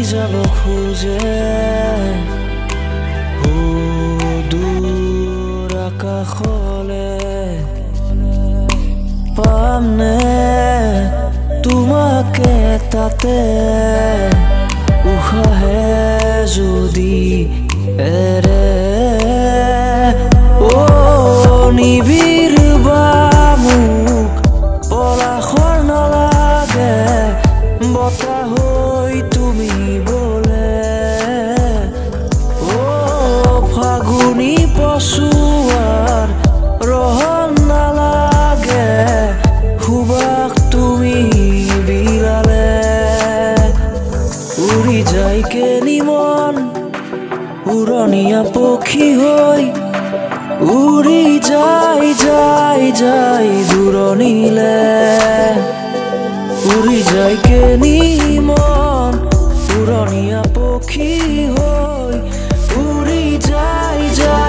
যাব খোজে দূৰ আকাশলে পামনে তোমাকে তাতে উশাহে যদি এৰে নিবিড় মোক পলাশৰ নালাগে বতাহ হৈ তুমি বলে ফাগুনী পচুৱাৰ ৰহন নালাগে সুবাস তুমি বিলালে উৰি যায় কেনি মন উৰণীয়া পক্ষী হৈ উৰি যায় যায় যায় দূৰণিলে উৰি যায় কেনি মন উৰণীয়া পক্ষী হৈ উৰি যায় যায়